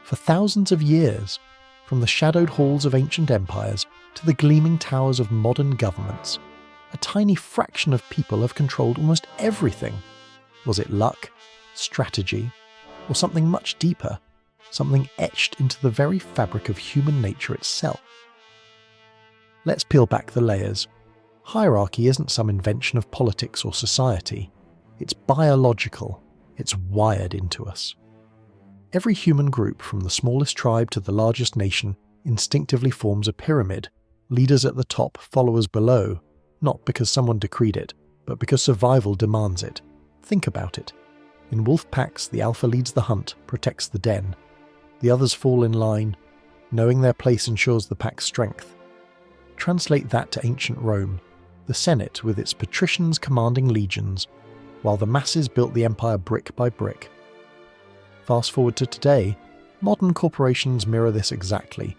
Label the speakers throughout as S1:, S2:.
S1: For thousands of years, from the shadowed halls of ancient empires to the gleaming towers of modern governments, a tiny fraction of people have controlled almost everything. Was it luck, strategy, or something much deeper, something etched into the very fabric of human nature itself? Let's peel back the layers. Hierarchy isn't some invention of politics or society. It's biological. It's wired into us. Every human group, from the smallest tribe to the largest nation, instinctively forms a pyramid. Leaders at the top, followers below, not because someone decreed it, but because survival demands it. Think about it. In wolf packs, the alpha leads the hunt, protects the den. The others fall in line. Knowing their place ensures the pack's strength. Translate that to ancient Rome. The Senate, with its patricians commanding legions, while the masses built the empire brick by brick. Fast forward to today, modern corporations mirror this exactly.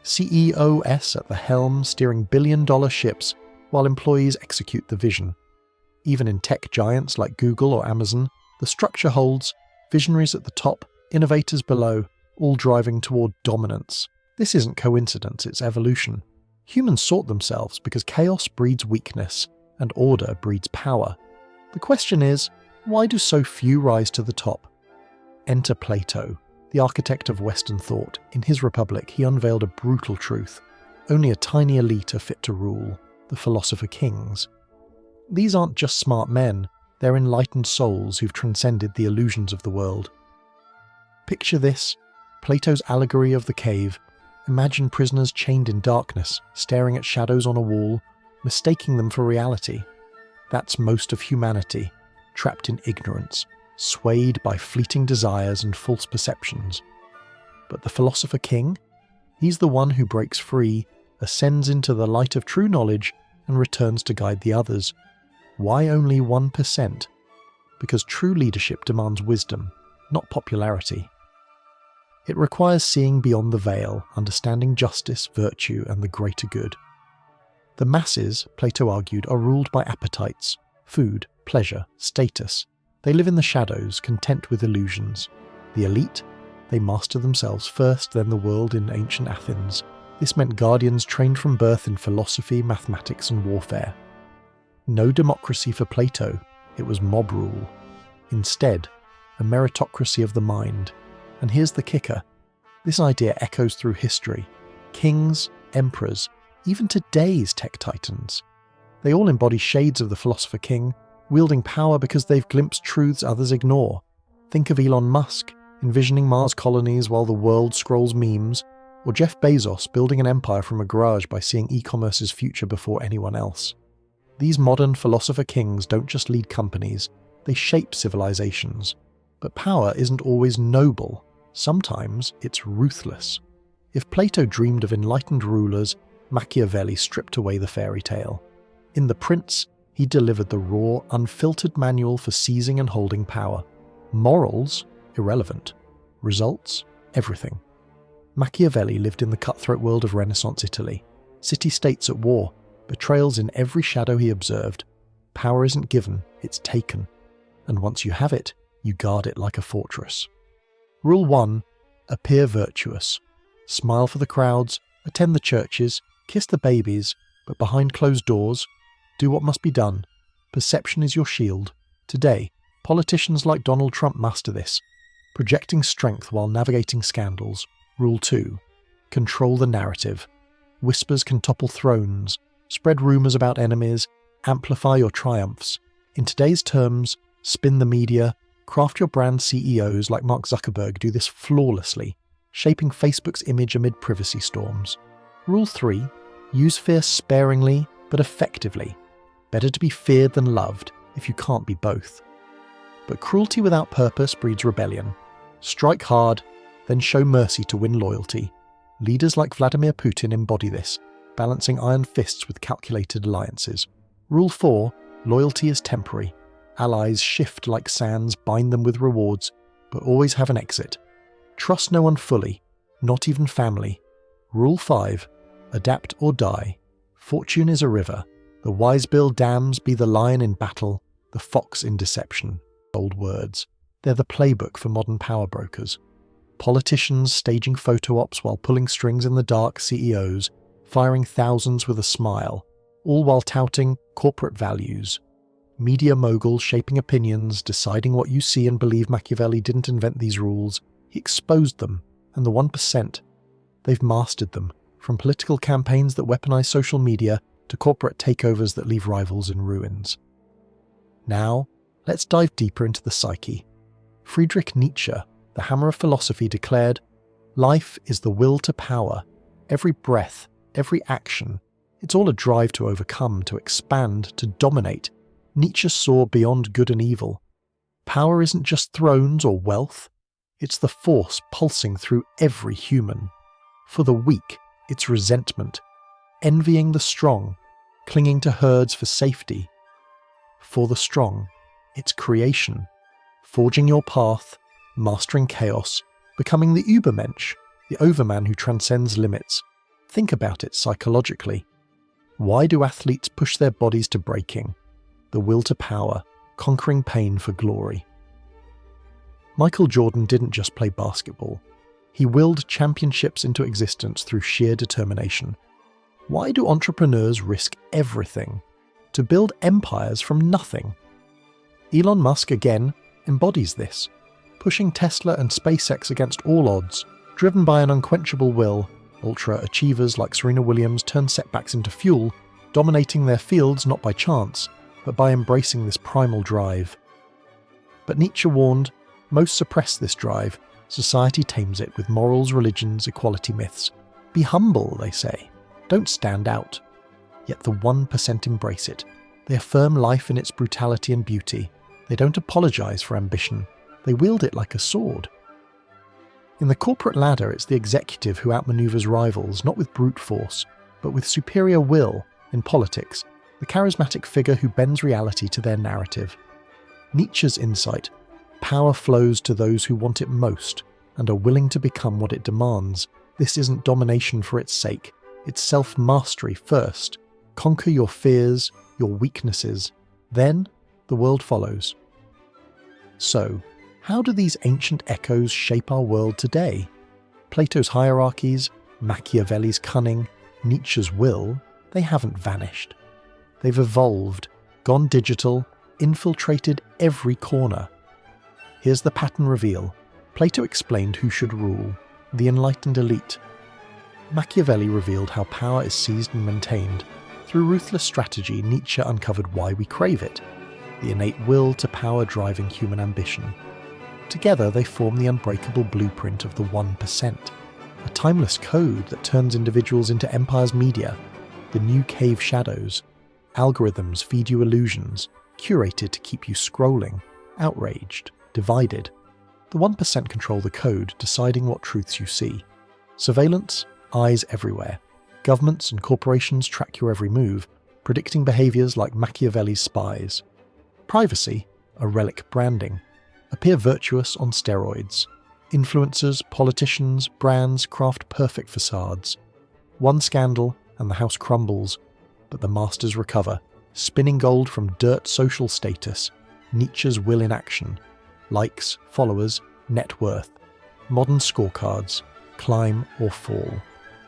S1: CEOs at the helm steering billion-dollar ships while employees execute the vision. Even in tech giants like Google or Amazon, the structure holds: visionaries at the top, innovators below, all driving toward dominance. This isn't coincidence, it's evolution. Humans sort themselves because chaos breeds weakness and order breeds power. The question is, why do so few rise to the top? Enter Plato, the architect of Western thought. In his Republic, he unveiled a brutal truth. Only a tiny elite are fit to rule, the philosopher kings. These aren't just smart men, they're enlightened souls who've transcended the illusions of the world. Picture this: Plato's allegory of the cave. Imagine prisoners chained in darkness, staring at shadows on a wall, mistaking them for reality. That's most of humanity, trapped in ignorance, swayed by fleeting desires and false perceptions. But the philosopher king? He's the one who breaks free, ascends into the light of true knowledge, and returns to guide the others. Why only 1%? Because true leadership demands wisdom, not popularity. It requires seeing beyond the veil, understanding justice, virtue, and the greater good. The masses, Plato argued, are ruled by appetites: food, pleasure, status. They live in the shadows, content with illusions. The elite? They master themselves first, then the world in ancient Athens. This meant guardians trained from birth in philosophy, mathematics, and warfare. No democracy for Plato, it was mob rule. Instead, a meritocracy of the mind. And here's the kicker. This idea echoes through history. Kings, emperors, even today's tech titans. They all embody shades of the philosopher king, wielding power because they've glimpsed truths others ignore. Think of Elon Musk, envisioning Mars colonies while the world scrolls memes, or Jeff Bezos building an empire from a garage by seeing e-commerce's future before anyone else. These modern philosopher kings don't just lead companies, they shape civilizations. But power isn't always noble. Sometimes it's ruthless. If Plato dreamed of enlightened rulers, Machiavelli stripped away the fairy tale. In The Prince, he delivered the raw, unfiltered manual for seizing and holding power. Morals? Irrelevant. Results? Everything. Machiavelli lived in the cutthroat world of Renaissance Italy. City-states at war, betrayals in every shadow he observed. Power isn't given, it's taken. And once you have it, you guard it like a fortress. Rule 1. Appear virtuous. Smile for the crowds, attend the churches, kiss the babies, but behind closed doors, do what must be done. Perception is your shield. Today, politicians like Donald Trump master this, projecting strength while navigating scandals. Rule 2. Control the narrative. Whispers can topple thrones, spread rumours about enemies, amplify your triumphs. In today's terms, spin the media. Craft your brand. CEOs like Mark Zuckerberg do this flawlessly, shaping Facebook's image amid privacy storms. Rule 3. Use fear sparingly, but effectively. Better to be feared than loved, if you can't be both. But cruelty without purpose breeds rebellion. Strike hard, then show mercy to win loyalty. Leaders like Vladimir Putin embody this, balancing iron fists with calculated alliances. Rule 4. Loyalty is temporary. Allies shift like sands, bind them with rewards, but always have an exit. Trust no one fully, not even family. Rule 5. Adapt or die. Fortune is a river. The wise build dams, be the lion in battle, the fox in deception. Old words. They're the playbook for modern power brokers. Politicians staging photo ops while pulling strings in the dark, CEOs firing thousands with a smile, all while touting corporate values. Media moguls shaping opinions, deciding what you see and believe. Machiavelli didn't invent these rules. He exposed them, and the 1%. They've mastered them, from political campaigns that weaponize social media to corporate takeovers that leave rivals in ruins. Now, let's dive deeper into the psyche. Friedrich Nietzsche, the hammer of philosophy, declared, "Life is the will to power. Every breath, every action, it's all a drive to overcome, to expand, to dominate." Nietzsche saw beyond good and evil. Power isn't just thrones or wealth. It's the force pulsing through every human. For the weak, it's resentment, envying the strong, clinging to herds for safety. For the strong, it's creation, forging your path, mastering chaos, becoming the Übermensch, the overman who transcends limits. Think about it psychologically. Why do athletes push their bodies to breaking? The will to power, conquering pain for glory. Michael Jordan didn't just play basketball. He willed championships into existence through sheer determination. Why do entrepreneurs risk everything? To build empires from nothing. Elon Musk again embodies this, pushing Tesla and SpaceX against all odds, driven by an unquenchable will. Ultra-achievers like Serena Williams turn setbacks into fuel, dominating their fields not by chance, but by embracing this primal drive. But Nietzsche warned, most suppress this drive. Society tames it with morals, religions, equality myths. Be humble, they say. Don't stand out. Yet the 1% embrace it. They affirm life in its brutality and beauty. They don't apologize for ambition. They wield it like a sword. In the corporate ladder, it's the executive who outmaneuvers rivals, not with brute force, but with superior will. In politics, the charismatic figure who bends reality to their narrative. Nietzsche's insight: power flows to those who want it most and are willing to become what it demands. This isn't domination for its sake. It's self-mastery first. Conquer your fears, your weaknesses. Then, the world follows. So, how do these ancient echoes shape our world today? Plato's hierarchies, Machiavelli's cunning, Nietzsche's will, they haven't vanished. They've evolved, gone digital, infiltrated every corner. Here's the pattern reveal. Plato explained who should rule, the enlightened elite. Machiavelli revealed how power is seized and maintained. Through ruthless strategy, Nietzsche uncovered why we crave it, the innate will to power driving human ambition. Together they form the unbreakable blueprint of the 1%, a timeless code that turns individuals into empire's media, the new cave shadows. Algorithms feed you illusions, curated to keep you scrolling, outraged, divided. The 1% control the code, deciding what truths you see. Surveillance, eyes everywhere. Governments and corporations track your every move, predicting behaviours like Machiavelli's spies. Privacy, a relic branding. Appear virtuous on steroids. Influencers, politicians, brands craft perfect facades. One scandal and the house crumbles, but the masters recover, spinning gold from dirt social status, Nietzsche's will in action, likes, followers, net worth, modern scorecards, climb or fall,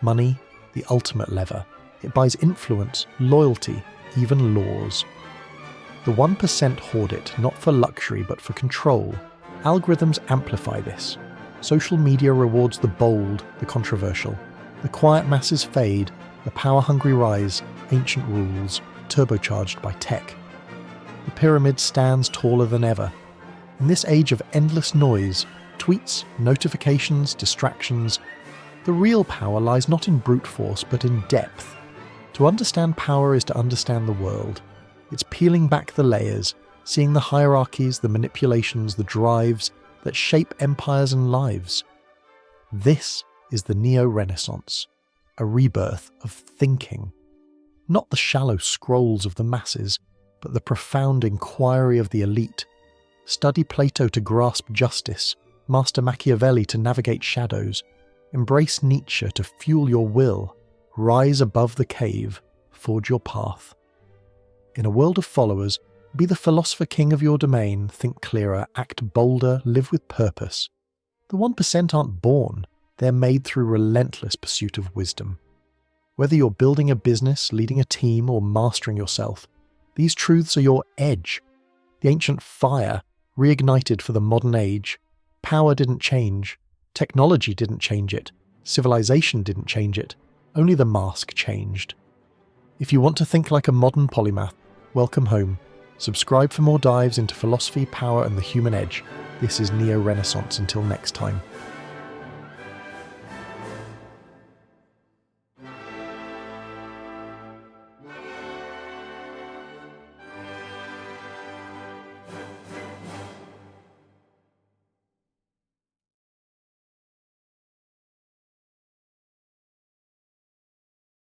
S1: money, the ultimate lever. It buys influence, loyalty, even laws. The 1% hoard it, not for luxury but for control. Algorithms amplify this. Social media rewards the bold, the controversial. The quiet masses fade, the power-hungry rise, ancient rules, turbocharged by tech. The pyramid stands taller than ever. In this age of endless noise, tweets, notifications, distractions, the real power lies not in brute force but in depth. To understand power is to understand the world. It's peeling back the layers, seeing the hierarchies, the manipulations, the drives that shape empires and lives. This is the Neo-Renaissance, a rebirth of thinking. Not the shallow scrolls of the masses, but the profound inquiry of the elite. Study Plato to grasp justice, master Machiavelli to navigate shadows, embrace Nietzsche to fuel your will, rise above the cave, forge your path. In a world of followers, be the philosopher king of your domain, think clearer, act bolder, live with purpose. The 1% aren't born, they're made through relentless pursuit of wisdom. Whether you're building a business, leading a team, or mastering yourself, these truths are your edge. The ancient fire reignited for the modern age. Power didn't change, technology didn't change it, civilization didn't change it, only the mask changed. If you want to think like a modern polymath, welcome home. Subscribe for more dives into philosophy, power, and the human edge. This is Neo-Renaissance. Until next time.